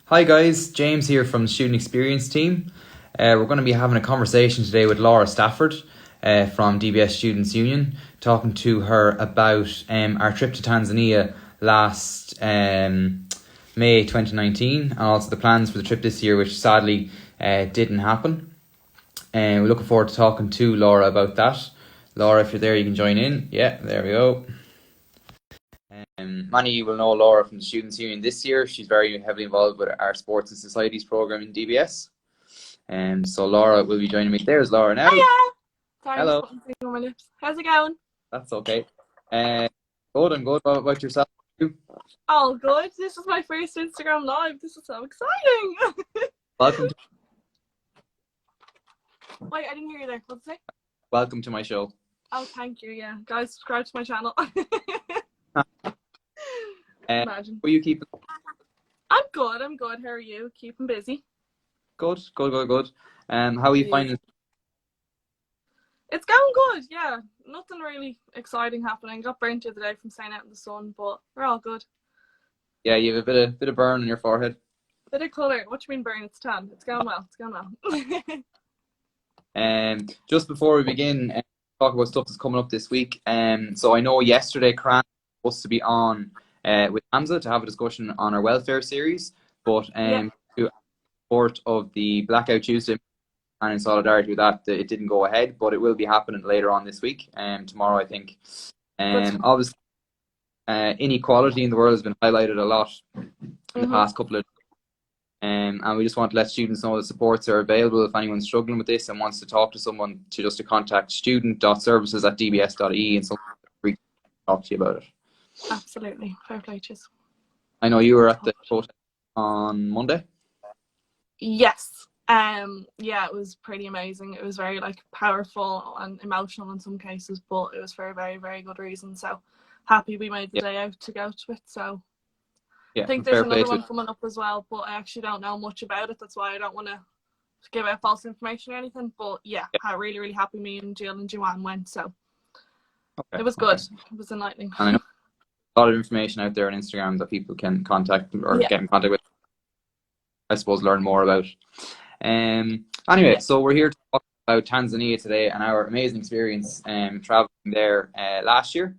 Hi guys, James here from the Student Experience team. We're going to be having a conversation today with Laura Stafford from DBS Students Union, talking to her about our trip to Tanzania last May 2019 and also the plans for the trip this year, which sadly didn't happen. And we're looking forward to talking to Laura about that. Laura, if you're there, you can join in. Yeah, there we go. Many of you will know Laura from the Students' Union this year. She's very heavily involved with our Sports and Societies programme in DBS. So Laura will be joining me. There's Laura now. Hiya! Sorry, Hello. I'm just putting things on my lips. How's it going? That's okay. Good, I'm good. What about yourself? Oh, good. This is my first Instagram live. This is so exciting. Welcome to, Wait, I didn't hear you there. What'd you say? welcome to my show. Oh, thank you. Yeah, guys, subscribe to my channel. Imagine. Will you keep I'm good. How are you? Keeping busy? good? How are you finding? It's going good. Yeah, nothing really exciting happening. Got burnt the other day from staying out in the sun, but we're all good. Yeah, you have a bit of burn on your forehead. Bit of colour. What do you mean burn? It's tan. It's going well. Just before we begin, talk about stuff that's coming up this week. So I know yesterday Cran was supposed to be on with Hamza to have a discussion on our welfare series, but to support of the Blackout Tuesday and in solidarity with that, it didn't go ahead, but it will be happening later on this week, tomorrow I think. Obviously, inequality in the world has been highlighted a lot in the past couple of and we just want to let students know that supports are available if anyone's struggling with this and wants to talk to someone, to contact student.services@dbs.ie and someone will talk to you about it. Absolutely. Fair play, cheers. I know you were at the protest on Monday. Yes. Yeah, it was pretty amazing. It was very powerful and emotional in some cases, but it was for a very, very good reason. So happy we made the day out to go to it. So yeah, I think there's another one coming up as well, but I actually don't know much about it. That's why I don't want to give out false information or anything. But yeah, I'm really, really happy me and Jill and Joanne went. So it was good. It was enlightening. And I know a lot of information out there on Instagram that people can contact or get in contact with. I suppose learn more about. Anyway, so we're here to talk about Tanzania today and our amazing experience traveling there last year.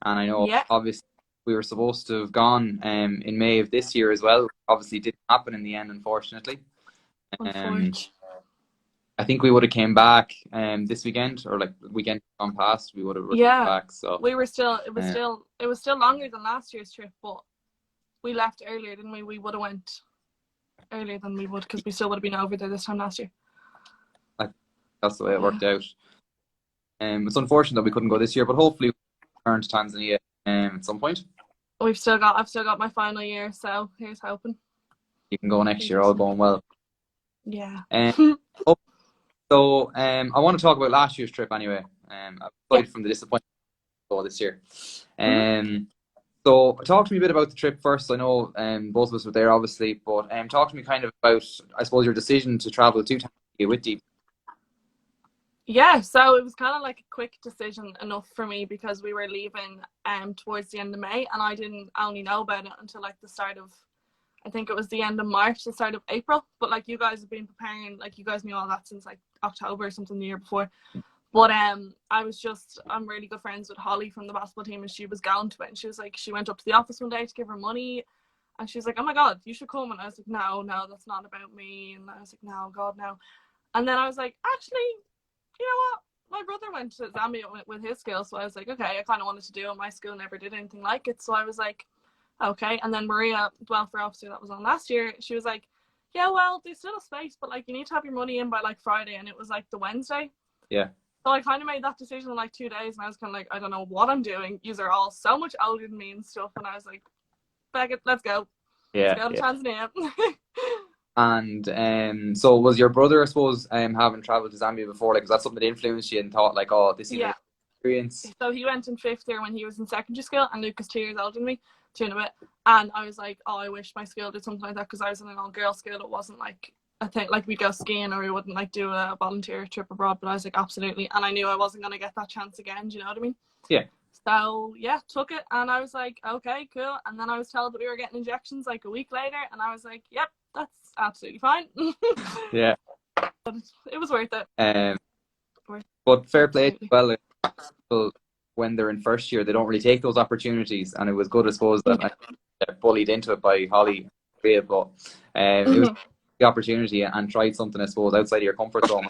And I know obviously we were supposed to have gone in May of this year as well. Obviously, it didn't happen in the end, unfortunately. I think we would have came back this weekend or the weekend gone past. We would have returned back. So we were still. It was still longer than last year's trip, but we left earlier, didn't we? We would have went earlier than we would because we still would have been over there this time last year. That's the way it worked out. It's unfortunate that we couldn't go this year, but hopefully we'll return to Tanzania at some point. I've still got my final year, so here's hoping. You can go next year, all going well. Yeah. So I want to talk about last year's trip anyway. Aside from the disappointment this year. So talk to me a bit about the trip first. I know both of us were there, obviously, but talk to me kind of about, I suppose, your decision to travel to Tanzania with DBS. Yeah, so it was kind of like a quick decision enough for me because we were leaving towards the end of May, and I didn't only know about it until the start of, I think it was the end of March, the start of April. But you guys have been preparing, you guys knew all that since October or something the year before. But I'm really good friends with Holly from the basketball team, and she was going to it, and she was she went up to the office one day to give her money, and she was like, oh my God, you should come. And I was like, no, that's not about me. And I was like, no, God, no. And then I was like, actually, you know what? My brother went to Zambia with his school, so I was like, okay, I kind of wanted to do it. My school never did anything like it, so I was like, okay. And then Maria, the welfare officer that was on last year, she was like, yeah, well, there's still a space, but you need to have your money in by Friday, and it was the Wednesday. Yeah. So I kind of made that decision in 2 days, and I was kind of I don't know what I'm doing. Yous are all so much older than me and stuff, and I was like, bag it, let's go. Yeah. Let's go to Tanzania. And so was your brother, I suppose, having travelled to Zambia before? Was that something that influenced you and thought oh, this is an experience? So he went in 5th year when he was in secondary school, and Luke is 2 years older than me, 2 and a bit. And I was like, oh, I wish my school did something like that because I was in an all-girls school. It wasn't I think we'd go skiing or we wouldn't do a volunteer trip abroad. But I was like, absolutely. And I knew I wasn't going to get that chance again. Do you know what I mean? Yeah. So yeah, took it, and I was like, okay, cool. And then I was told that we were getting injections like a week later, and I was like, yep, that's absolutely fine. Yeah. But it was worth it. Um, but fair play as Absolutely. well. People, when they're in first year, they don't really take those opportunities, and it was good, I suppose, that they're bullied into it by Holly. But it was the opportunity and tried something, I suppose, outside of your comfort zone.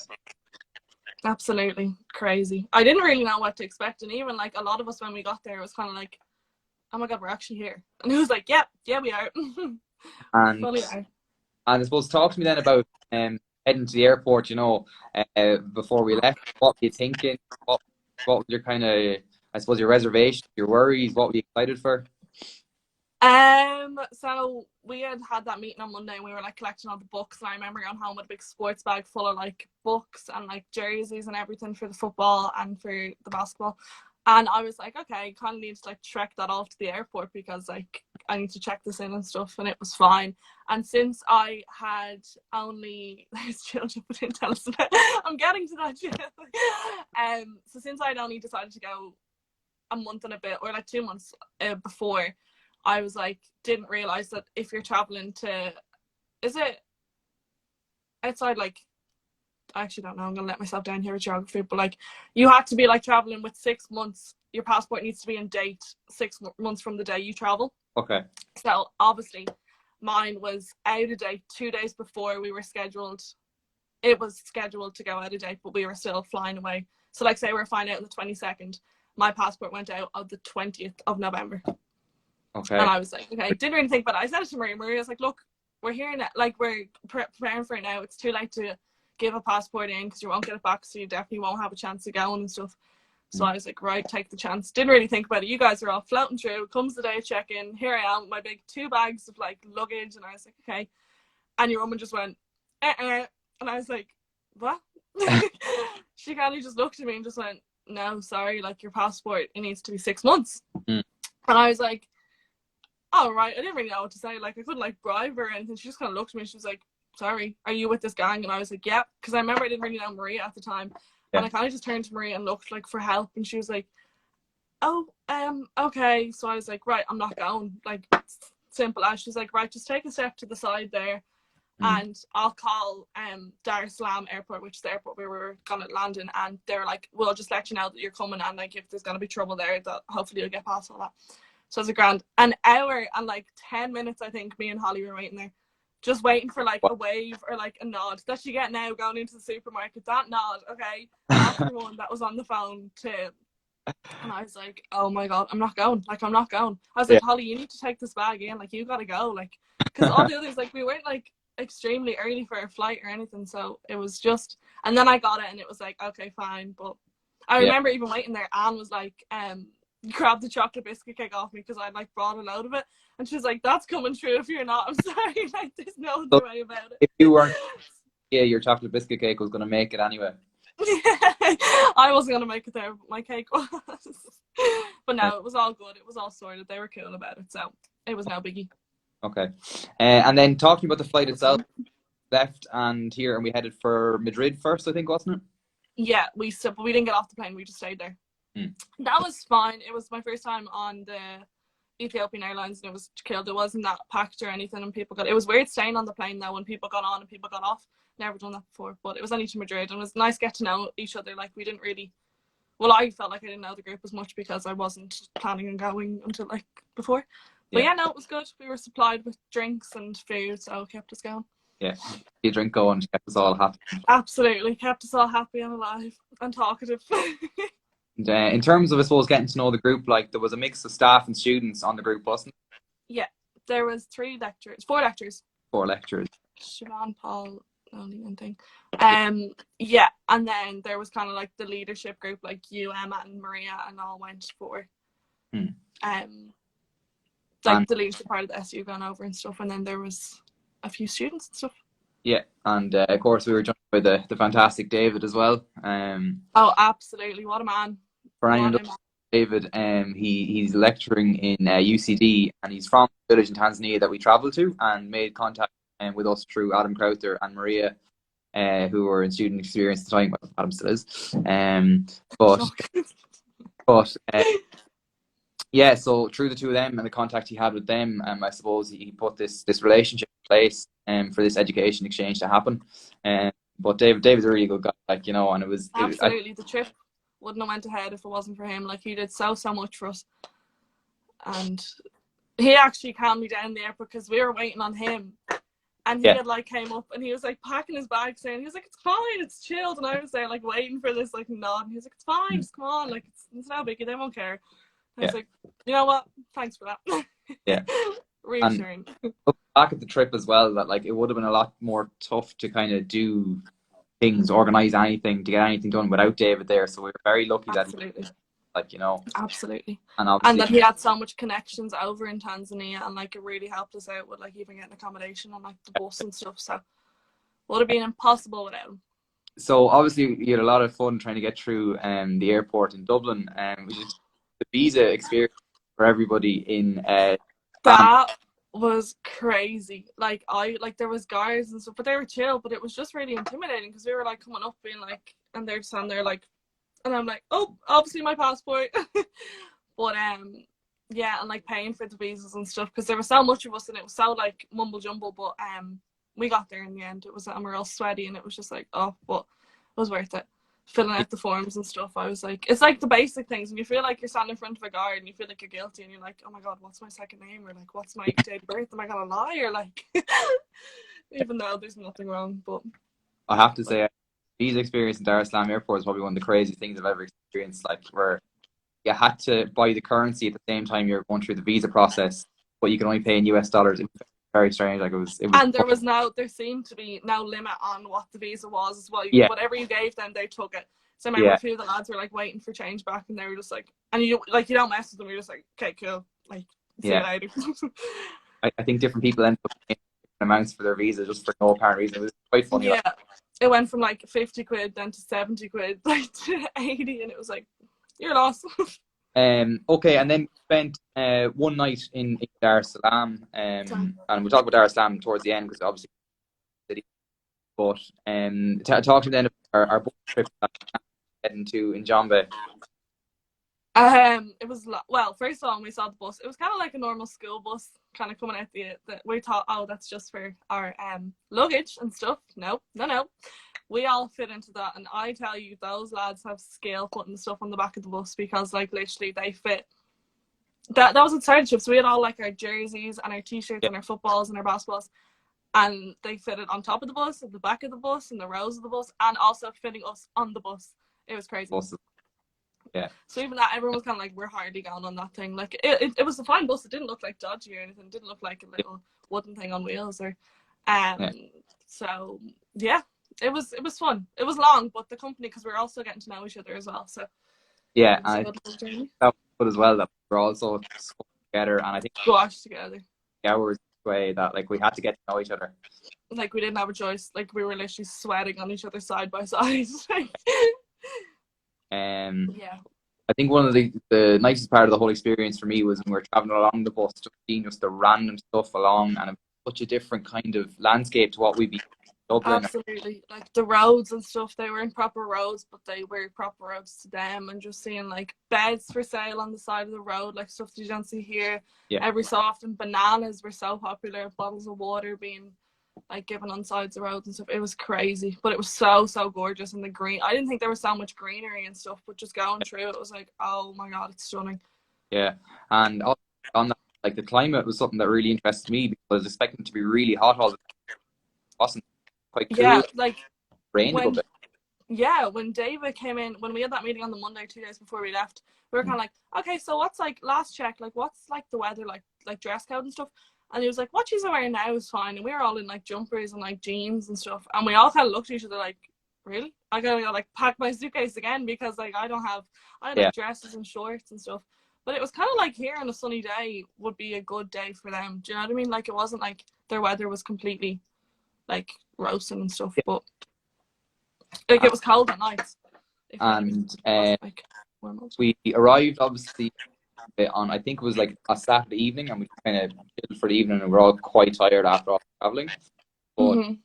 Absolutely crazy. I didn't really know what to expect, and even like a lot of us when we got there, it was kind of like, oh my god, we're actually here, and it was like, yeah, we are. And Fully are. I suppose talk to me then about heading to the airport. Before we left, what were you thinking? What was your kind of, I suppose, your reservations, your worries? What were you excited for? So we had that meeting on Monday, and we were like collecting all the books, and I remember going home with a big sports bag full of like books and like jerseys and everything for the football and for the basketball. And I was like, okay, kind of need to like trek that off to the airport because like I need to check this in and stuff, and it was fine. And since I had only there's children, but didn't tell us about I'm getting to that. So since I'd only decided to go a month and a bit, or like 2 months before, I was like, didn't realize that if you're traveling to, is it outside, like, I actually don't know, I'm gonna let myself down here with geography, but like you have to be like traveling with 6 months, your passport needs to be in date 6 months from the day you travel. Okay. So obviously mine was out of date 2 days before we were scheduled. It was scheduled to go out of date, but we were still flying away. So like say we were flying out on the 22nd, my passport went out on the 20th of November. Okay. And I was like, okay, didn't really think, but I said it to Maria. Maria was like, look, we're here now, like we're preparing for it now. It's too late to give a passport in because you won't get it back, so you definitely won't have a chance of going and stuff. So I was like, right, take the chance. Didn't really think about it. You guys are all floating through. Comes the day of check-in. Here I am with my big 2 bags of like luggage, and I was like, okay. And your woman just went, and I was like, what? She kind of just looked at me and just went, no, sorry, like your passport, it needs to be 6 months. And I was like, oh, right. I didn't really know what to say. Like, I couldn't like bribe her or anything. She just kind of looked at me and she was like, sorry, are you with this gang? And I was like, yeah, because I remember I didn't really know Maria at the time. Yeah. And I kind of just turned to Maria and looked like for help, and she was like, oh, okay. So I was like, right, I'm not going. Like, simple as. She's like, right, just take a step to the side there, and I'll call Dar es Salaam Airport, which is the airport where we were gonna land in, and they're like, we'll just let you know that you're coming, and like if there's gonna be trouble there, that hopefully you'll get past all that. So it's a grand. An hour and like 10 minutes, I think, me and Holly were waiting there. Just waiting for like a wave or like a nod that you get now going into the supermarket. That nod, okay. Everyone that was on the phone to, and I was like, oh my god, I'm not going. Like, I'm not going. I was like, Holly, you need to take this bag in. Like, you gotta go. Like, because all the others, like, we weren't like extremely early for a flight or anything. So it was just, and then I got it and it was like, okay, fine. But I remember even waiting there. Anne was like, grabbed the chocolate biscuit cake off me because I'd like brought a load of it, and she's like, that's coming true if you're not. I'm sorry, like there's no other way about it. If you weren't, your chocolate biscuit cake was going to make it anyway. I wasn't going to make it there, but my cake was. But no, it was all good. It was all sorted. They were cool about it, so it was no biggie. Okay. And then talking about the flight itself, left and here, and we headed for Madrid first, I think, wasn't it? Yeah, but we didn't get off the plane. We just stayed there. That was fine. It was my first time on the Ethiopian Airlines, and it was killed. It wasn't that packed or anything, and it was weird staying on the plane though when people got on and people got off. Never done that before, but it was only to Madrid, and it was nice to get to know each other. Like, we didn't really, well, I felt like I didn't know the group as much because I wasn't planning on going until like before. But yeah, no, it was good. We were supplied with drinks and food, so it kept us going. Yeah, you drink going, kept us all happy. Absolutely, kept us all happy and alive and talkative. And, in terms of, I suppose, getting to know the group, like there was a mix of staff and students on the group, wasn't it? Yeah, there was 4 lectures. 4 lectures. Siobhan, Paul, only one thing. Yeah, and then there was kind of like the leadership group, like you, Emma, and Maria, and all went for like the leadership part of the SU gone over and stuff, and then there was a few students and stuff. Yeah, and of course we were joined by the fantastic David as well. Oh, absolutely! What a man! For anyone who knows David, he's lecturing in UCD, and he's from a village in Tanzania that we travelled to, and made contact with us through Adam Crowther and Maria, who were in student experience at the time. Well, Adam still is. But Yeah, so through the two of them and the contact he had with them, I suppose he put this relationship in place for this education exchange to happen. But David's a really good guy, like, and Absolutely. The trip wouldn't have went ahead if it wasn't for him. Like, he did so much for us. And he actually calmed me down there because we were waiting on him. And he had like came up and he was like packing his bag saying, he was like, it's fine, it's chilled. And I was there like waiting for this like nod. And he was like, it's fine, just come on, like it's no biggie, they won't care. And I was like, you know what? Thanks for that. Yeah. Reassuring. And look back at the trip as well, that like it would have been a lot more tough to kind of do things, organize anything, to get anything done without David there. So we were very lucky that Absolutely. and that he had so much connections over in Tanzania, and like it really helped us out with like even getting accommodation on like the bus and stuff. So would have been impossible without him. So obviously you had a lot of fun trying to get through the airport in Dublin, which is the visa experience for everybody in that was crazy. Like there was guards and stuff, but they were chill, but it was just really intimidating because we were like coming up being like, and they're standing there like, and I'm like, oh, obviously my passport. But yeah, and like paying for the visas and stuff because there was so much of us and it was so like mumble jumble, but we got there in the end. It was, and we were all sweaty and it was just like, oh, but it was worth it. Filling out the forms and stuff, I was like, it's like the basic things, and you feel like you're standing in front of a guard and you feel like you're guilty and you're like, oh my god, what's my second name, or like what's my date of birth, am I gonna lie, or like even though there's nothing wrong. But I have to say, visa experience in Dar es Salaam airport is probably one of the craziest things I've ever experienced. Like, where you had to buy the currency at the same time you're going through the visa process, but you can only pay in US dollars. It was very strange. Like it was and there seemed to be no limit on what the visa was as well. Whatever you gave them, they took it. So I remember a few of the lads were like waiting for change back, and they were just like, and you don't mess with them. You're just like, okay, cool, like see you later. I think different people end up paying amounts for their visa just for no apparent reason. It was quite funny. Yeah, it went from like 50 quid then to 70 quid, like to 80, and it was like, you're lost. Okay, and then we spent one night in Dar es Salaam, and we'll talk about Dar es Salaam towards the end because obviously city. But talk to me then about our boat trip heading to Njombe. It was well. First of all, when we saw the bus, it was kind of like a normal school bus, kind of coming out the. We thought, oh, that's just for our luggage and stuff. No. We all fit into that, and I tell you, those lads have skill putting the stuff on the back of the bus because, like, literally, they fit. That was inside trips. So we had all like our jerseys and our t-shirts and our footballs and our basketballs, and they fitted on top of the bus, at the back of the bus, in the rows of the bus, and also fitting us on the bus. It was crazy. Yeah. So even that, everyone was kind of like, we're hardly going on that thing. Like it was a fine bus. It didn't look like dodgy or anything. It didn't look like a little wooden thing on wheels or, So yeah, it was fun. It was long, but the company, because we were also getting to know each other as well. So yeah, and that was good as well. That we're also together, and I think squashed together. Hours way that like we had to get to know each other. Like we didn't have a choice. Like we were literally sweating on each other side by side. Yeah. I think one of the nicest part of the whole experience for me was when we were traveling along the bus, just seeing just the random stuff along, and it was such a different kind of landscape to what we'd be in Dublin. Absolutely. Like the roads and stuff, they weren't proper roads, but they were proper roads to them, and just seeing like beds for sale on the side of the road, like stuff that you don't see here. Every so often, bananas were so popular, bottles of water being like given on sides of roads and stuff. It was crazy, but it was so gorgeous. And the green, I didn't think there was so much greenery and stuff, but just going through it was like, oh my god, it's stunning. Yeah, and on that, like the climate was something that really interested me because I was expecting it to be really hot all the time. It wasn't quite cool. Yeah, like rained a little bit. Yeah, when David came in, when we had that meeting on the Monday 2 days before we left, we were kind of like, okay, so what's like last check, like what's like the weather like dress code and stuff. And he was like, what she's wearing now is fine. And we were all in like jumpers and like jeans and stuff. And we all kind of looked at each other like, really? I gotta go like pack my suitcase again because like I had like dresses and shorts and stuff. But it was kind of like here on a sunny day would be a good day for them. Do you know what I mean? Like it wasn't like their weather was completely like roasting and stuff. But like it was cold at night. And we arrived obviously on, I think it was like a Saturday evening, and we kind of chilled for the evening, and we were all quite tired after all traveling. But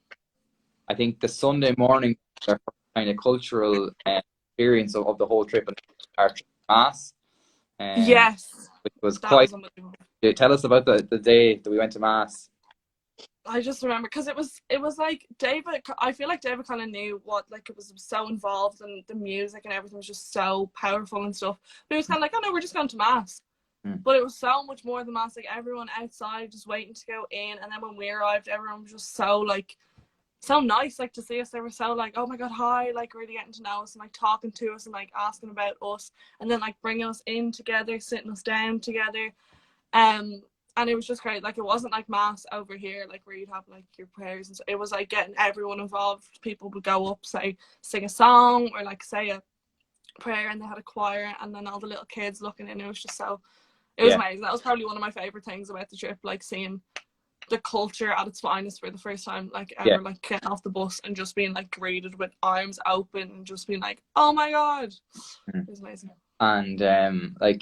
I think the Sunday morning was our kind of cultural experience of the whole trip, and our mass. Yes. which was That quite. was unbelievable. Tell us about the day that we went to mass. I just remember because it was like David. I feel like David kind of knew what, like, it was so involved and the music and everything was just so powerful and stuff. But he was kind of like, oh no, we're just going to mass. But it was so much more than mass. Like, everyone outside just waiting to go in, and then when we arrived, everyone was just so like so nice, like, to see us. They were so like, oh my god, hi, like really getting to know us and like talking to us and like asking about us, and then like bringing us in together, sitting us down together. And it was just great. Like, it wasn't like mass over here, like where you'd have like your prayers and so. It was like getting everyone involved. People would go up, say, sing a song or like say a prayer, and they had a choir, and then all the little kids looking in. It was just so, it was amazing. That was probably one of my favorite things about the trip, like seeing the culture at its finest for the first time, like ever, like getting off the bus and just being like greeted with arms open and just being like, oh my god. It was amazing. And like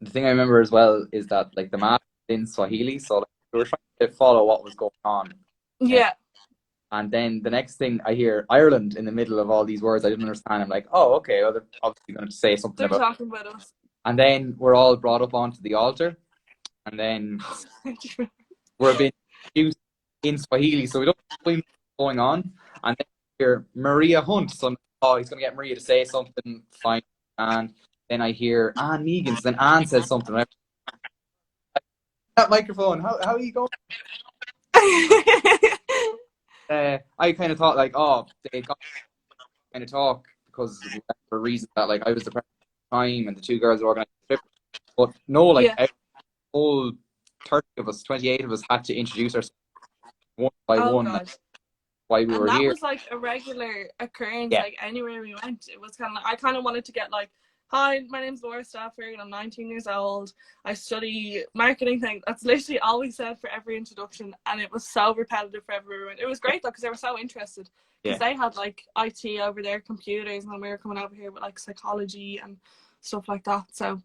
the thing I remember as well is that like the mass was in Swahili, so like, we were trying to follow what was going on. Yeah. And then the next thing I hear Ireland in the middle of all these words I didn't understand. I'm like, oh, okay, well, they're obviously going to say something They're about. talking about us. And then we're all brought up onto the altar, and then we're being introduced in Swahili, so we don't know what's going on. And then I hear Maria Hunt, so oh, he's going to get Maria to say something, fine. And then I hear Anne Megan, so then Anne says something. Right? That microphone, how are you going? I kind of thought like, oh, they got kind of talk because for a reason that like I was the person at the time and the two girls were organizing the trip. But no, like whole 30 of us, 28 of us had to introduce ourselves one by one. God. Why we were that here. Was like a regular occurrence, like anywhere we went. It was kind of, I kind of wanted to get like, hi, my name's Laura Stafford, I'm 19 years old, I study marketing things. That's literally all we said for every introduction, and it was so repetitive for everyone. It was great though, because they were so interested, because they had like IT over their computers, and then we were coming over here with like psychology and stuff like that. So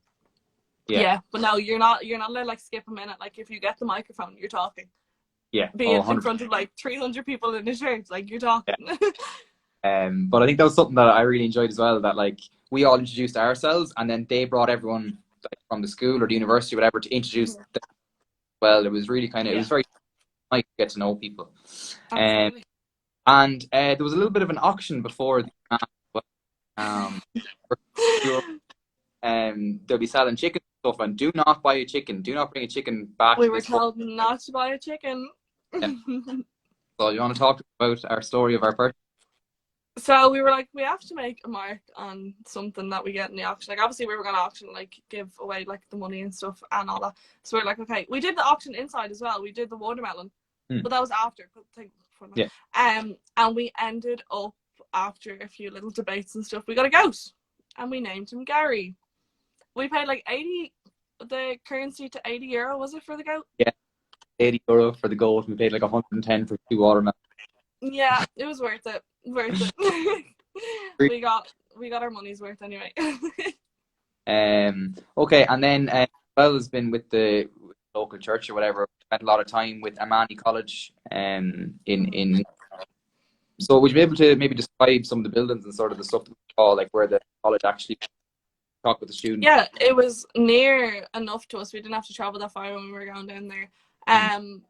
but no, you're not allowed to like skip a minute. Like, if you get the microphone, you're talking. Be it in front of like 300 people in a church, like, you're talking. But I think that was something that I really enjoyed as well, that like we all introduced ourselves, and then they brought everyone like, from the school or the university or whatever to introduce them. Well, it was really kind of, it was very nice to get to know people. And there was a little bit of an auction before the they'll be selling chicken stuff, and do not buy a chicken. Do not bring a chicken back. We were told not to buy a chicken. So you want to talk about our story of our purchase? So we were like, we have to make a mark on something that we get in the auction. Like, obviously we were going to auction, like, give away like the money and stuff and all that. So we're like, okay, we did the auction inside as well. We did the watermelon, but that was after. And we ended up, after a few little debates and stuff, we got a goat, and we named him Gary. We paid like 80, the currency to €80, was it, for the goat? Yeah, €80 for the goat. We paid like 110 for 2 watermelons. Yeah, it was worth it. We got our money's worth anyway. Okay, and then well has been with the local church or whatever. Spent a lot of time with Amani College in so would you be able to maybe describe some of the buildings and sort of the stuff that we saw, like where the college actually talked with the students? Yeah, it was near enough to us. We didn't have to travel that far when we were going down there.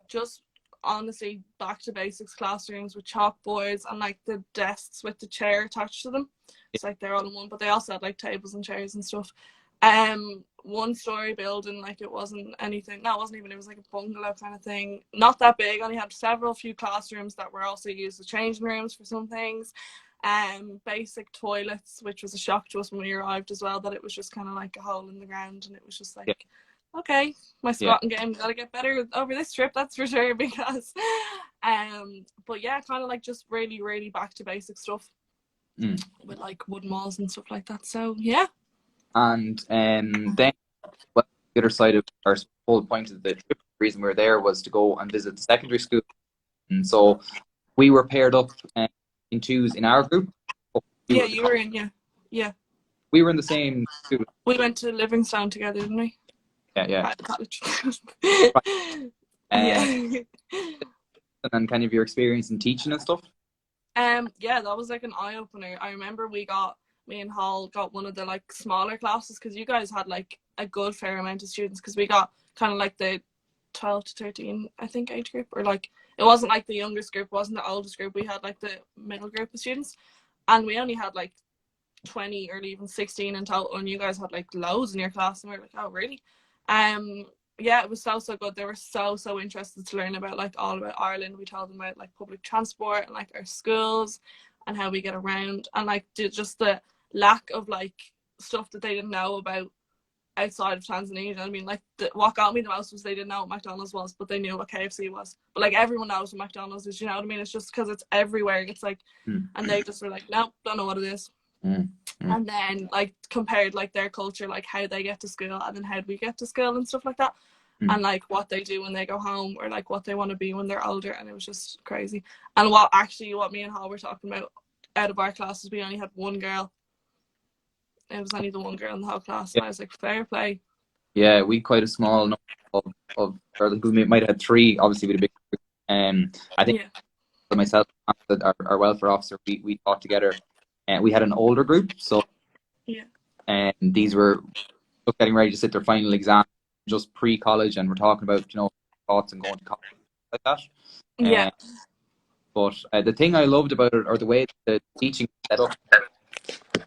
Just honestly, back to basics classrooms with chalkboards and like the desks with the chair attached to them. It's like they're all in one, but they also had like tables and chairs and stuff. 1-story building, like it wasn't anything. No, it wasn't even. It was like a bungalow kind of thing. Not that big. Only had few classrooms that were also used as changing rooms for some things. Basic toilets, which was a shock to us when we arrived as well, that it was just kind of like a hole in the ground, and it was just like, okay, my squatting game got to get better over this trip, that's for sure, because but yeah, kind of like just really, really back to basic stuff with like wooden walls and stuff like that. So yeah. And then well, the other side of our whole point of the trip, the reason we were there was to go and visit the secondary school, and so we were paired up in twos in our group. You were in, yeah. We were in the same school. We went to Livingstone together, didn't we? Yeah. At college. And then kind of your experience in teaching and stuff. Yeah, that was like an eye opener. I remember we got me and Hall got one of the like smaller classes, because you guys had like a good fair amount of students, because we got kind of like the 12 to 13 I think age group, or like it wasn't like the youngest group, wasn't the oldest group, we had like the middle group of students, and we only had like 20 or even 16 in total, and you guys had like loads in your class, and we were like, oh really? Yeah, it was so good. They were so interested to learn about like all about Ireland. We told them about like public transport and like our schools and how we get around, and like just the lack of like stuff that they didn't know about outside of Tanzania. You know what I mean? Like what got me the most was they didn't know what McDonald's was, but they knew what KFC was. But like everyone knows what McDonald's is. You know what I mean? It's just because it's everywhere. It's like, and they just were like, nope, don't know what it is. And then like compared like their culture, like how they get to school and then how we get to school and stuff like that, and like what they do when they go home, or like what they want to be when they're older. And it was just crazy. And what me and Hall were talking about, out of our classes we only had one girl. It was only the one girl in the whole class, and I was like, fair play. Yeah, we quite a small number of girls. We might have had three, obviously, with a big group. I think myself and our welfare officer, we talked together, and we had an older group. So and these were just getting ready to sit their final exam, just pre-college, and we're talking about, you know, thoughts and going to college like that. But the thing I loved about it, or the way the teaching set up,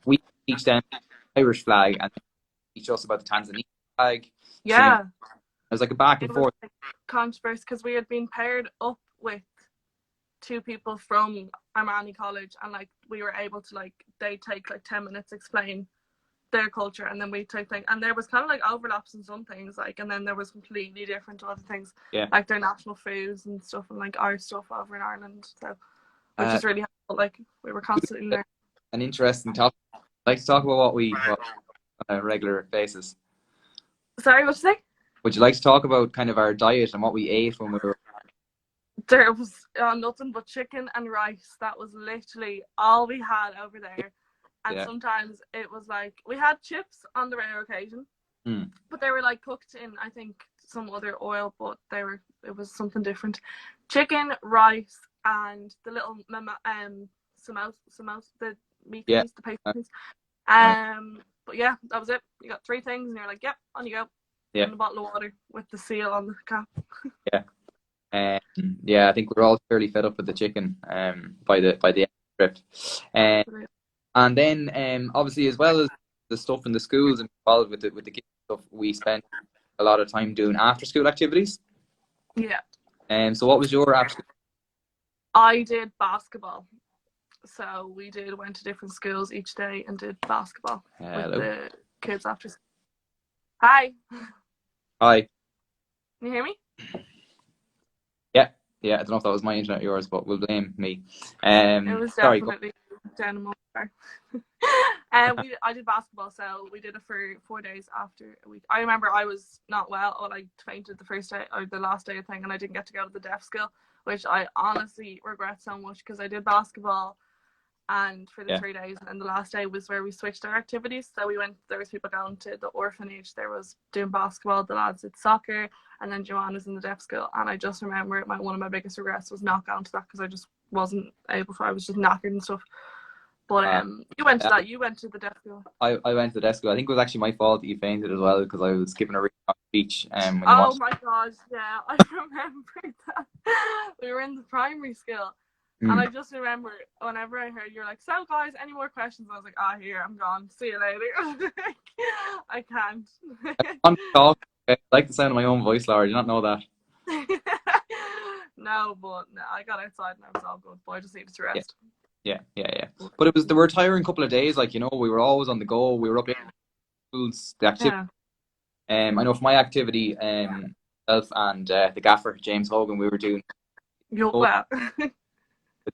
we teach them the Irish flag and teach us about the Tanzanian flag. Yeah. So, you know, it was like a back and forth. Like controversy, because we had been paired up with two people from Armani College, and like we were able to like, they take like 10 minutes explain their culture, and then we take things, and there was kind of like overlaps in some things, like, and then there was completely different to other things, like their national foods and stuff, and like our stuff over in Ireland. So which is really helpful. Like we were constantly there. An interesting topic. I'd like to talk about what on a regular basis. Sorry, what'd you say? Would you like to talk about kind of our diet and what we ate when we were? There was nothing but chicken and rice. That was literally all we had over there. And sometimes it was like, we had chips on the rare occasion, but they were like cooked in, I think, some other oil, but it was something different. Chicken, rice, and the little samosa, the meat things, the paste things. But yeah, that was it. You got three things, and you're like, yep, on you go. Yeah. And a bottle of water with the seal on the cap. Yeah, I think we're all fairly fed up with the chicken by the end of the trip. And then obviously, as well as the stuff in the schools and involved with the kids stuff, we spent a lot of time doing after school activities. Yeah. So what was your after? I did basketball. So we went to different schools each day and did basketball with the kids after school. Hi. Hi. Can you hear me? Yeah, I don't know if that was my internet or yours, but we'll blame me. It was definitely down in Mulbar. I did basketball, so we did it for 4 days after a week. I remember I was not well, or I fainted the first day or the last day of thing, and I didn't get to go to the deaf school, which I honestly regret so much, because I did basketball and for the 3 days, and the last day was where we switched our activities. So there was people going to the orphanage, there was doing basketball, the lads did soccer, and then Joanne was in the deaf school. And I just remember one of my biggest regrets was not going to that, because I just wasn't able to. I was just knackered and stuff. But you went to that. You went to the deaf school. I went to the deaf school. I think it was actually my fault that you fainted as well, because I was giving a really long speech. Oh my gosh, yeah, I remember that. We were in the primary school. And I just remember whenever I heard you're like, so guys, any more questions? I was like, here, I'm gone. See you later. I can't. I talk. I like the sound of my own voice, Laura. Do you not know that? No, I got outside and I was all good. But I just needed to rest. Yeah. But they were a tiring couple of days. Like, you know, we were always on the go. We were up in schools, the activity. I know for my activity, myself and the gaffer, James Hogan, we were doing.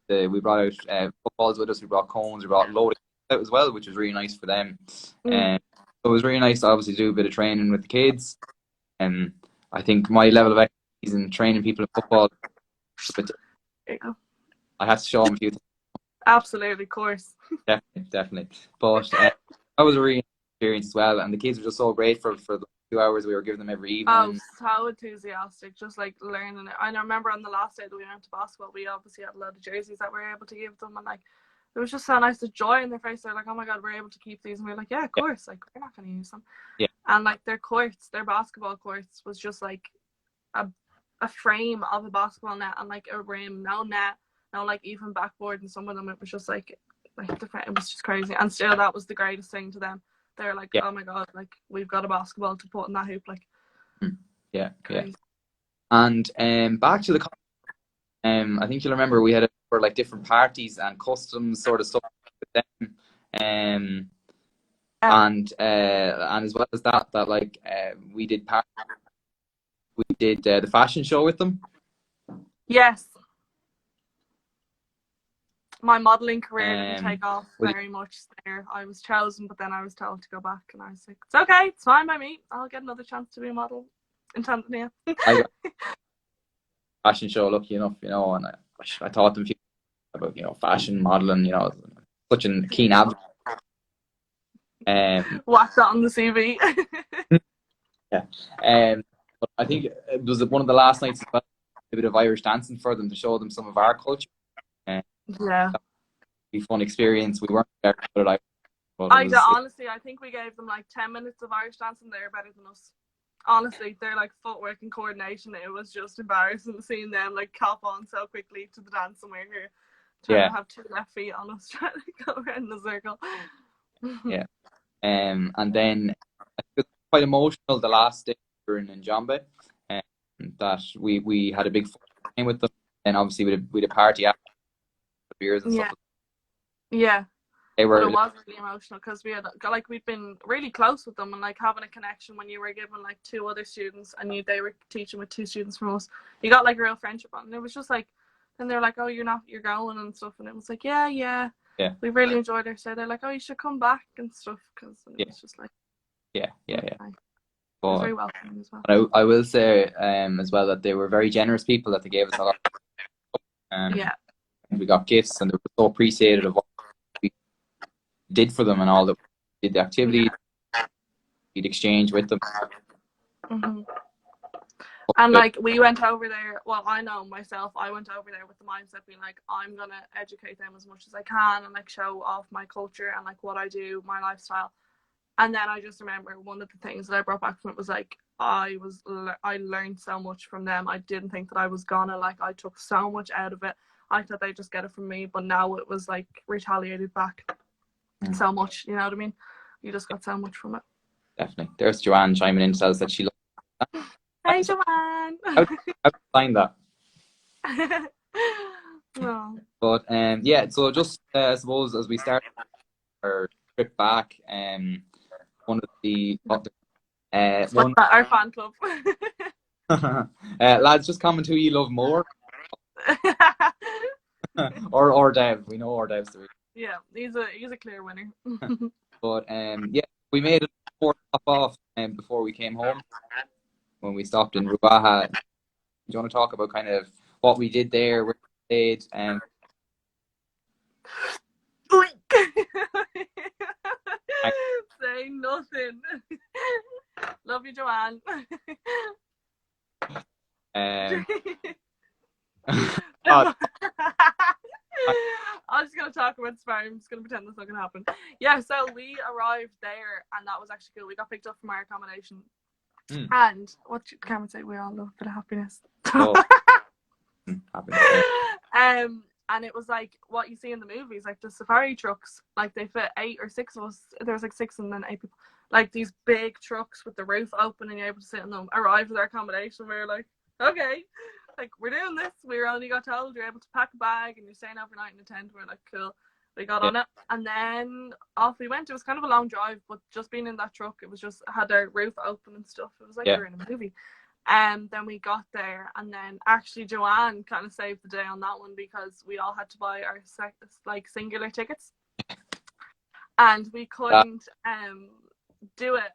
We brought out footballs with us. We brought cones. We brought loading out as well, which was really nice for them. So it was really nice to obviously do a bit of training with the kids. And I think my level of expertise in training people in football, I had to show them a few things. Absolutely, of course. Definitely. But that was a really nice experience as well. And the kids were just so grateful for the 2 hours we were giving them every evening. Oh, so enthusiastic, just like learning it. I remember on the last day that we went to basketball, we obviously had a lot of jerseys that we were able to give them, and like it was just so nice, the joy in their face. They're like, oh my God, we're able to keep these. And we're like, yeah, of course. Like, we're not going to use them. Yeah. And like their courts, their basketball courts was just like a frame of a basketball net and like a rim, no net, no like even backboard. And some of them, it was just like it was just crazy. And still, that was the greatest thing to them. They're like, Yeah. oh my God, like we've got a basketball to put in that hoop. Like, yeah, crazy. yeah. And back to the I think you'll remember we had it for like different parties and customs sort of stuff with them. And as well as that like we did the fashion show with them. Yes. My modelling career didn't take off very much there. I was chosen, but then I was told to go back, and I was like, it's okay, it's fine by me. I'll get another chance to be a model in Tanzania. I got fashion show lucky enough, you know, and I taught them about, you know, fashion modelling, you know, such a keen advocate. Watch that on the CV. Yeah. But I think it was one of the last nights as well, a bit of Irish dancing for them to show them some of our culture. Yeah. Be fun experience. We weren't there, but honestly, I think we gave them like 10 minutes of Irish dancing. They're better than us. Honestly, they're like footwork and coordination. It was just embarrassing seeing them like cop on so quickly to the dance, and we're here trying to have two left feet on us trying to go around the circle. Yeah. And then it was quite emotional the last day we were in Njombe, that we had a big time with them, and obviously we had a party after beers and stuff. Yeah. They were. But it was really emotional because we'd been really close with them, and like having a connection when you were given like two other students and they were teaching with two students from us. You got like a real friendship on, and it was just like, then they're like, oh, you're going and stuff, and it was like, yeah. We really enjoyed it. So they're like, oh, you should come back and stuff, because it was just like, yeah. It was very welcoming as well. And I will say as well that they were very generous people, that they gave us a lot. We got gifts, and they were so appreciated of what we did for them and all that we did, the activities we'd exchange with them. Mm-hmm. And like we went over there, well, I know myself, I went over there with the mindset being like, I'm gonna educate them as much as I can and like show off my culture and like what I do, my lifestyle. And then I just remember one of the things that I brought back from it was like, I learned so much from them. I didn't think that I was gonna, like, I took so much out of it. I thought they'd just get it from me, but now it was like retaliated back so much, you know what I mean? You just got so much from it. Definitely. There's Joanne chiming in to tell us that she loves that. Hey, Joanne. How to find that? No. But yeah, so just I suppose as we start our trip back, one of the our fan club. Lads, just comment who you love more. or Dev. We know our Dev's the reason. Yeah, he's a clear winner. But yeah, we made it stop off before we came home when we stopped in Rubaha. Do you want to talk about kind of what we did there, where we stayed, Say nothing. Love you, Joanne. I'm just going to talk about Sparrow. I'm just going to pretend that's not going to happen. Yeah, so we arrived there, and that was actually cool. We got picked up from our accommodation. And what should Cameron say? We all love a bit of happiness. And it was like what you see in the movies, like the safari trucks, like they fit 8 or 6 of us. There was like 6 and then 8 people. Like these big trucks with the roof open and you're able to sit in them. Arrived at our accommodation. We were like, okay, like we're doing this. We were only got told you're able to pack a bag and you're staying overnight in a tent. We're like, cool. We got on it, and then off we went. It was kind of a long drive, but just being in that truck, it was just had our roof open and stuff. It was like we were in a movie. And then we got there, and then actually Joanne kind of saved the day on that one because we all had to buy our singular tickets, and we couldn't do it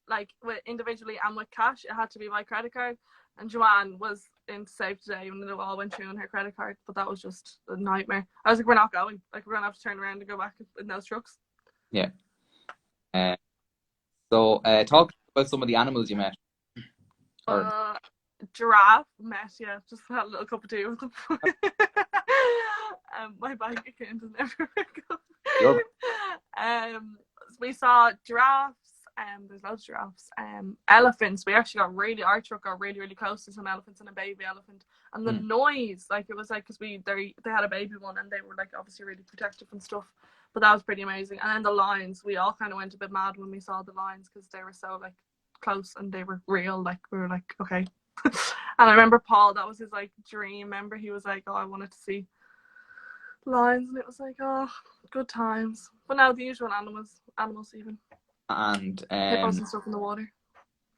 like with individually and with cash. It had to be by credit card. And Joanne was in to save today when it all went through on her credit card, but that was just a nightmare. I was like, we're not going. Like, we're gonna have to turn around and go back in those trucks. Yeah. So talk about some of the animals you met. Giraffe met, yeah. Just had a little cup of tea with them. My bank account is never Your we saw giraffes. There's loads of giraffes. Elephants. We actually our truck got really, really close to some elephants and a baby elephant. And the noise, like it was like, because they had a baby one and they were like obviously really protective and stuff. But that was pretty amazing. And then the lions, we all kind of went a bit mad when we saw the lions because they were so like close and they were real. Like we were like, okay. And I remember Paul, that was his like dream. Remember, he was like, oh, I wanted to see lions, and it was like, oh, good times. But now the usual animals even. and Hippos and stuff in the water.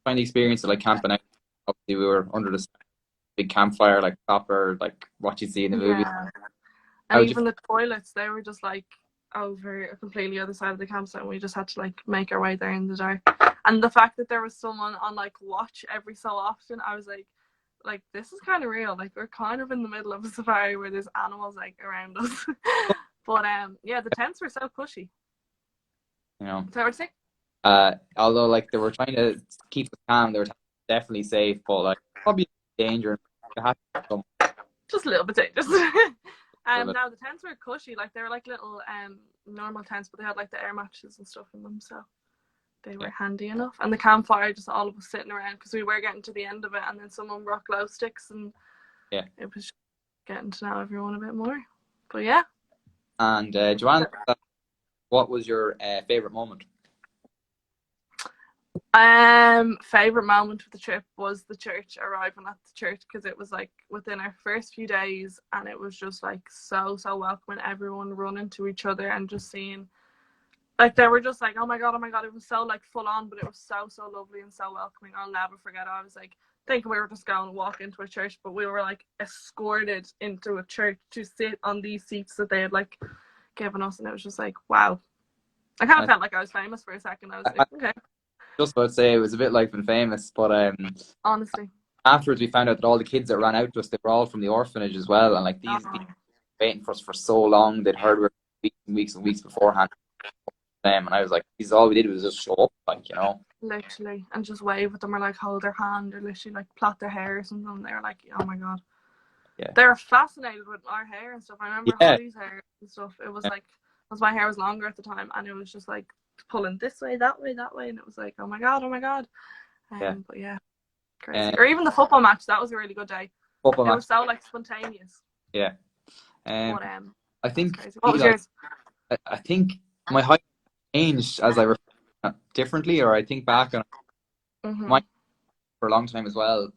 find the experience of like camping out. Obviously, we were under the big campfire, like proper, like what you see in the movie. Yeah. And even the toilets, they were just like over a completely other side of the campsite, and we just had to like make our way there in the dark. And the fact that there was someone on like watch every so often, I was like this is kind of real. Like we're kind of in the middle of a safari where there's animals like around us. But yeah, the tents were so cushy. You know. Is that what you say? Although like they were trying to keep us calm, they were definitely safe, but like probably danger. Just a little bit dangerous. Now the tents were cushy, like they were like little normal tents, but they had like the air mattresses and stuff in them, so they were handy enough. And the campfire, just all of us sitting around because we were getting to the end of it, and then someone brought glow sticks, and it was just getting to know everyone a bit more. But yeah. And Joanne, what was your favorite moment? Favorite moment of the trip was the church, arriving at the church, because it was like within our first few days, and it was just like so welcoming, everyone running to each other and just seeing, like they were just like, oh my god, it was so like full on, but it was so lovely and so welcoming. I'll never forget it. I was like thinking we were just going to walk into a church, but we were like escorted into a church to sit on these seats that they had like given us, and it was just like, wow. I kind of felt like I was famous for a second. I was like, okay. Just about to say it was a bit like being famous, but honestly, afterwards we found out that all the kids that ran out to us, they were all from the orphanage as well, and like these people waiting for us for so long, they'd heard weeks and weeks beforehand. And I was like, all we did was just show up, like, you know, literally, and just wave at them or like hold their hand or literally like plait their hair or something. And they were like, oh my god, they were fascinated with our hair and stuff. I remember Holly's hair and stuff. It was like, because my hair was longer at the time, and it was just like pulling this way, that way, and it was like, oh my god. But yeah, crazy. Or even the football match, that was a really good day. It was so like spontaneous. But I think what was yours? I think my height changed as I reflect differently, or I think back on my for a long time as well.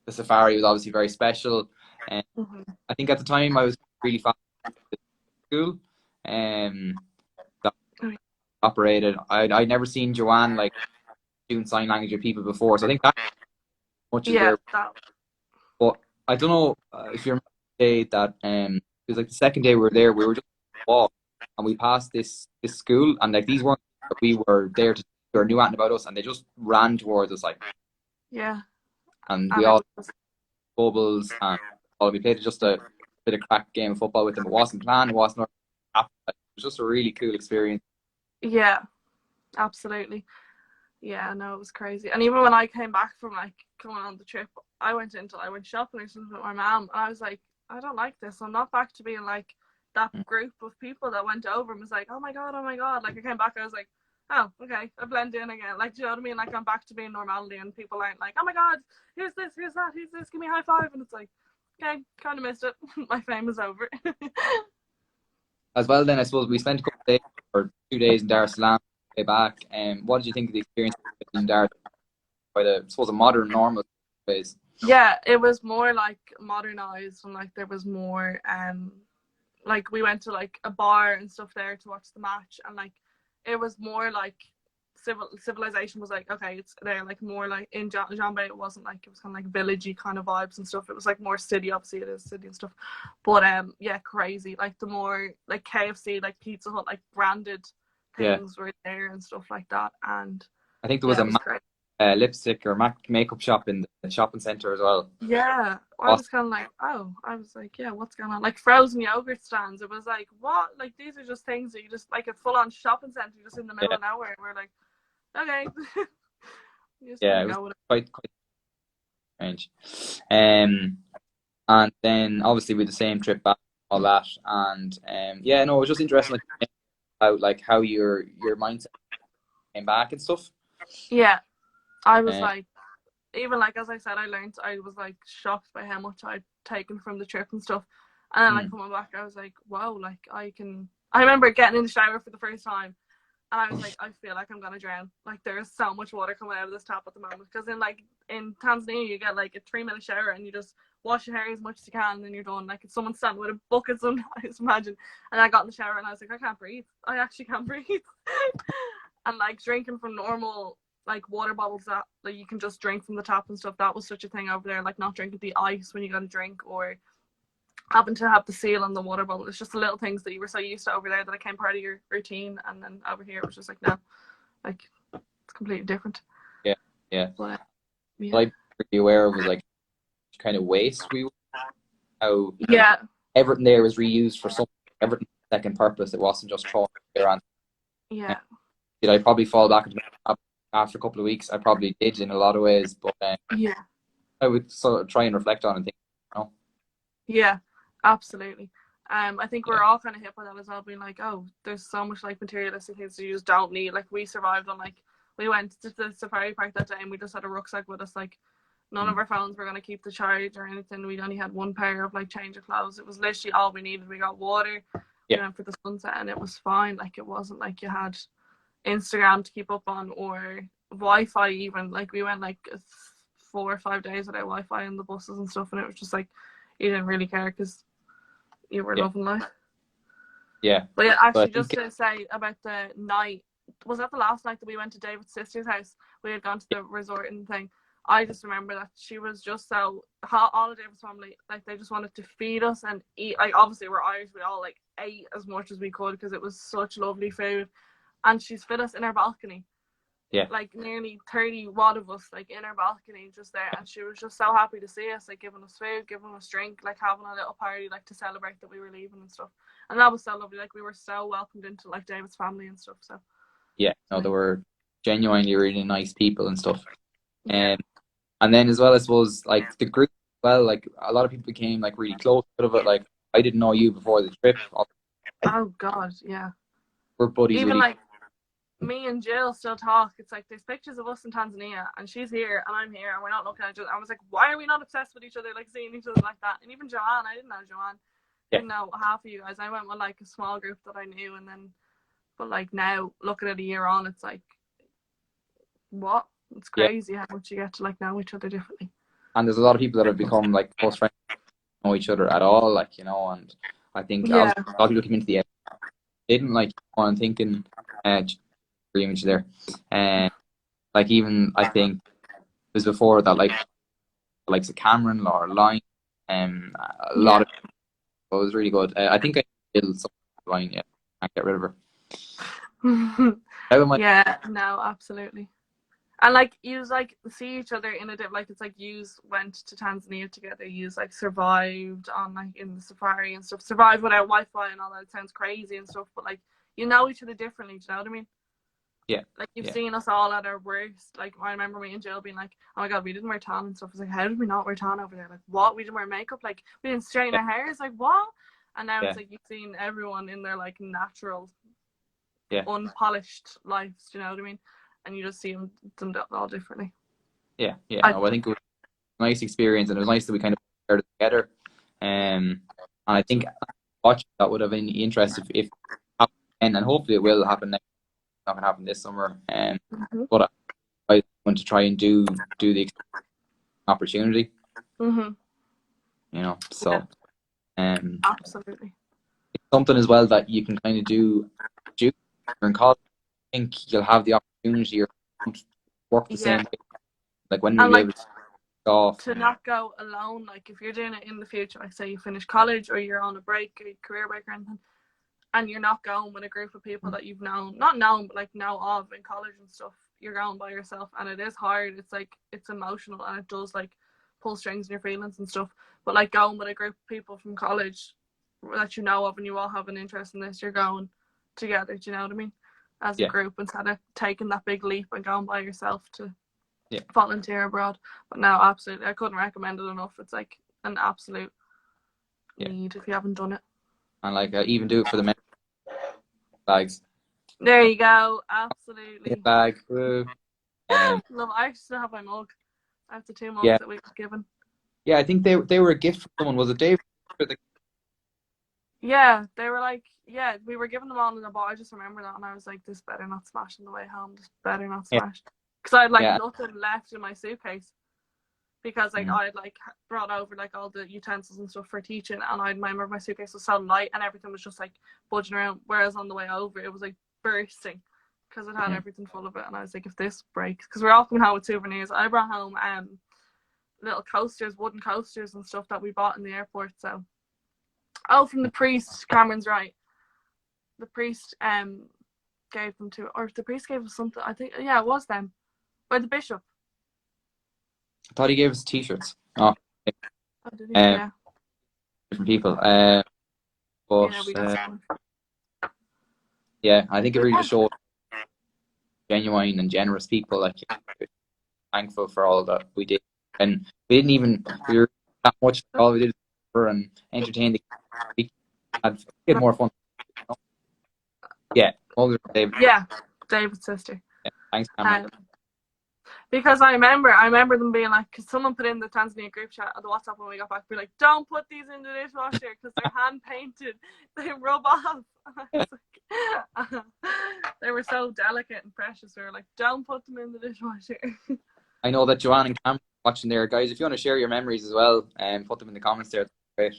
The safari was obviously very special, and I think at the time I was really fast at school, that operated. I'd never seen Joanne like doing sign language with people before, so I think that much is there. But I don't know if you remember the day that it was like the second day we were there. We were just walk, and we passed this school, and like these weren't that we were there to or knew anything about us, and they just ran towards us like and we all bubbles, and we played just a bit of crack game of football with them. It wasn't planned, it wasn't. It was just a really cool experience. Yeah, absolutely. Yeah, no, it was crazy. And even when I came back from like coming on the trip, I went shopping or something with my mom, and I was like, I don't like this. I'm not back to being like that group of people that went over and was like, oh my god. Like I came back, I was like, oh, okay, I blend in again. Like, do you know what I mean? Like I'm back to being normality, and people aren't like, oh my god, here's this, here's that, here's this, give me a high five. And it's like, okay, kind of missed it. My fame is over. As well, then I suppose we spent a couple of days or 2 days in Dar es Salaam, way back. What did you think of the experience in Dar? By I suppose a modern, normal ways. Yeah, it was more like modernized, and like there was more like we went to like a bar and stuff there to watch the match, and like it was more like civilization was like, okay, it's there, like more like in Jambe, it wasn't like, it was kind of like villagey kind of vibes and stuff. It was like more city, obviously it is city and stuff, but yeah, crazy. Like the more like KFC, like Pizza Hut, like branded things were there and stuff like that. And I think there was a lipstick or makeup shop in the shopping centre as well. Yeah, I was kind of like, yeah, what's going on? Like frozen yogurt stands. It was like, what? Like these are just things that you just like a full on shopping centre just in the middle of nowhere. And we're like, okay. It was quite strange. And then obviously with the same trip back all that. And yeah, no, it was just interesting like, about like how your mindset came back and stuff. Yeah, I was Uh, like, even like as I said, I was like shocked by how much I'd taken from the trip and stuff. And then like mm, coming back, I was like, wow, like I remember getting in the shower for the first time, and I was like, I feel like I'm gonna drown. Like there's so much water coming out of this tap at the moment. Because in Tanzania, you get like a 3 minute shower and you just wash your hair as much as you can, and then you're done. Like it's someone standing with a bucket sometimes, imagine. And I got in the shower and I was like, I can't breathe. I actually can't breathe. And like drinking from normal like water bottles that like you can just drink from the tap and stuff, that was such a thing over there. Like not drinking the ice when you got a drink, or having to have the seal on the water bottle. It's just the little things that you were so used to over there that became part of your routine, and then over here it was just like no, like it's completely different. yeah, yeah. But What yeah, I'm pretty aware of was like kind of waste we were, how yeah, everything there was reused for something, everything had a second purpose. It wasn't just thrown there. And yeah, did I probably fall back into that after a couple of weeks? I probably did in a lot of ways, but yeah, I would sort of try and reflect on and think, you know, yeah, absolutely. I think yeah, we're all kind of hip with that as well, being like, oh, there's so much like materialistic things you just don't need. Like we survived on like we went to the safari park that day and we just had a rucksack with us. Like none of mm, our phones were gonna keep the charge or anything. We only had one pair of like change of clothes. It was literally all we needed. We got water. We yeah, went for the sunset and it was fine. Like it wasn't like you had Instagram to keep up on or Wi-Fi even. Like we went like 4 or 5 days without Wi-Fi on the buses and stuff, and it was just like you didn't really care because you were yeah, loving life. yeah. But yeah, So I actually, just think, to say about the night, was that the last night that we went to David's sister's house? We had gone to the resort and thing. I just remember that she was just so all of David's family, like they just wanted to feed us and eat. Like obviously we're Irish, we all like ate as much as we could because it was such lovely food. And she's fed us in her balcony, yeah, like nearly 30 watt of us, like in her balcony just there, and she was just so happy to see us, like giving us food, giving us drink, like having a little party, like to celebrate that we were leaving and stuff. And that was so lovely. Like we were so welcomed into like David's family and stuff. So yeah. No, there were genuinely really nice people and stuff. yeah. Um, and then as well, I suppose like the group, well, like a lot of people became like really close out of it. Like I didn't know you before the trip. Oh God, yeah. We're buddies with Even each. like me and Jill still talk. It's like there's pictures of us in Tanzania, and she's here and I'm here, and we're not looking at each other. I was like, why are we not obsessed with each other, like seeing each other like that? And even Joanne, I didn't know Joanne. Yeah, Didn't know half of you guys. I went with like a small group that I knew, and then, but like now looking at a year on, it's like, what? It's yeah. crazy how much you get to like know each other differently. And there's a lot of people that have become like close friends, know each other at all, like you know. And I think Yeah, obviously a lot of people came into the end, didn't like on thinking, image there, and like even I think it was before that like a Cameron or Line, a lot yeah. of it was really good. I think I did something Line, yeah, I can't get rid of her. How am I? Yeah, no, absolutely. And like you like see each other in a different, like it's like you went to Tanzania together, you like survived on like in the safari and stuff, survived without Wi-Fi and all that. It sounds crazy and stuff, but like you know each other differently. Do you know what I mean? Yeah, Like you've yeah, seen us all at our worst. Like I remember me and Jill being like, "Oh my God, we didn't wear tan and stuff." I was like, "How did we not wear tan over there? Like what? We didn't wear makeup. Like we didn't straighten yeah, our hair. It's like what?" And now yeah, it's like you've seen everyone in their like natural, yeah, unpolished lives. Do you know what I mean? And you just see them all differently. yeah, yeah. I No, I think it was a nice experience, and it was nice that we kind of started together. And I think watching that would have been interesting if it happened again, and hopefully it will happen next. It's not gonna happen this summer. Mhm. But I want to try and do the opportunity, Mhm. you know. Yeah. So Absolutely. it's something as well that you can kind of do in college. I think you'll have the opportunity or work the same Yeah. way. Like when will And you be like able to go off? to not go alone, like if you're doing it in the future, like say you finish college or you're on a break, a career break or anything, and you're not going with a group of people that you've known, not known, but like know of in college and stuff, you're going by yourself and it is hard. It's like, it's emotional and it does like pull strings in your feelings and stuff. But like going with a group of people from college that you know of and you all have an interest in this, you're going together, do you know what I mean? As a Yeah, group instead of taking that big leap and going by yourself to yeah, volunteer abroad. But no, absolutely, I couldn't recommend it enough. It's like an absolute yeah. need if you haven't done it. and like even do it for the men bags. There you go. Yeah, Absolutely. bag. Woo. Love. I actually still have my mug. I have the 2 mugs Yeah, that we were given. yeah. I think they were a gift from someone. Was it Dave? Yeah, they were like, yeah, we were giving them all in a bottle. I just remember that, and I was like, this better not smash on the way home. This better not Yeah, smash, because I had like yeah. nothing left in my suitcase. Because like Mm. I had like brought over like all the utensils and stuff for teaching, and I remember my suitcase was so light and everything was just like budging around. Whereas on the way over, it was like bursting because it had Mm. everything full of it. And I was like, if this breaks, because we're all coming home with souvenirs. I brought home little coasters, wooden coasters and stuff that we bought in the airport. So from the priest, Cameron's right. The priest gave them to, or the priest gave us something. I think it was them, or the bishop. I thought he gave us t-shirts. Oh, Oh, did he? um, Yeah. different people. But Yeah, we got some. yeah, I think it But really yeah. just showed genuine and generous people. Like, thankful for all that we did, and we were that much. All we did was and entertain the kids. We had more fun. You know? Yeah, all David. Yeah, David's sister. Yeah, thanks, Cameron. Because I remember them being like, because someone put in the Tanzania group chat or the WhatsApp when we got back, be like, don't put these in the dishwasher because they're hand painted, they rub off. They were so delicate and precious. We were like, don't put them in the dishwasher. I know that Joanne and Cameron are watching there, guys. If you want to share your memories as well, and put them in the comments there, that's great.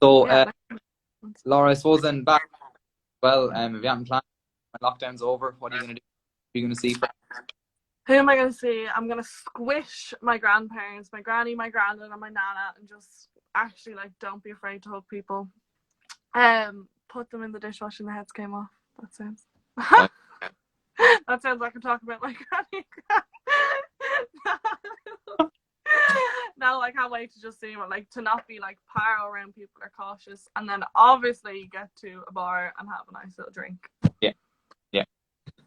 So, Yeah. Laura, I suppose then back. Well, if you haven't planned, when lockdown's over, what are you going to do? What are you going to see? Who am I going to see? I'm going to squish my grandparents, my granny, my granddad, and my nana, and just actually like don't be afraid to hug people. Put them in the dishwasher and the heads came off. That sounds. That sounds like I'm talking about my granny. No, I can't wait to just see them. Like to not be like paro around people are cautious, and then obviously get to a bar and have a nice little drink. Yeah, yeah.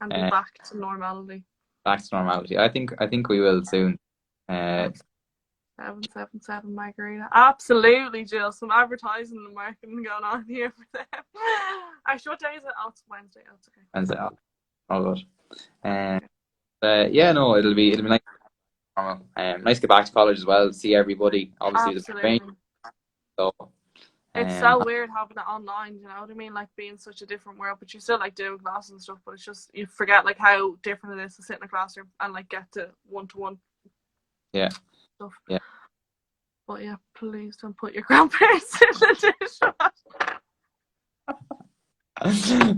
And be back to normality. Back to normality. I think we will soon. 777 margarita. Absolutely, Jill. Some advertising and marketing going on here for them. Actually, what day is it? Oh, it's Wednesday. Oh, it's okay. Wednesday. Oh, good. Yeah, no, it'll be nice. Nice to get back to college as well. See everybody. Obviously, Absolutely. So it's so weird having it online. You know what I mean? Like being such a different world, but you still like doing classes and stuff. But it's just you forget like how different it is to sit in a classroom and like get to one-to-one. Yeah. Stuff. Yeah. But yeah, please don't put your grandparents in the dishwasher.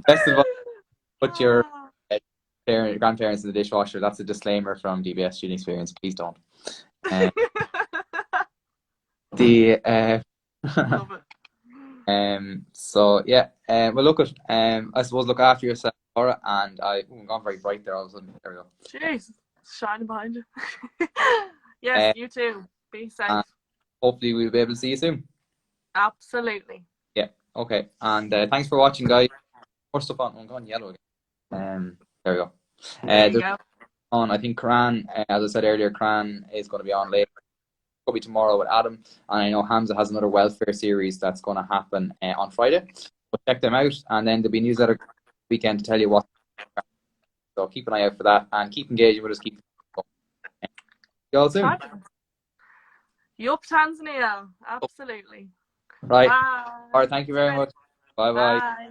Best of all, put your grandparents in the dishwasher. That's a disclaimer from DBS Student Experience. Please don't. Love it. So yeah. Well, look at. I suppose look after yourself, Laura. And I'm gone very bright there all of a sudden. There we go. Jeez, shining behind you. Yes, you too. Be safe. Hopefully, we'll be able to see you soon. Absolutely. Yeah. Okay. And thanks for watching, guys. More stuff on. I'm going yellow again. There we go. There you go. I think Karan, as I said earlier, Karan is going to be on later. It'll be tomorrow with Adam, and I know Hamza has another welfare series that's going to happen on Friday. So check them out, and then there'll be newsletter weekend to tell you what. So keep an eye out for that, and keep engaging with us. Keep. See you all soon. Yup, Tanzania. Absolutely. Right. Bye. All right. Thank you very much. Bye bye.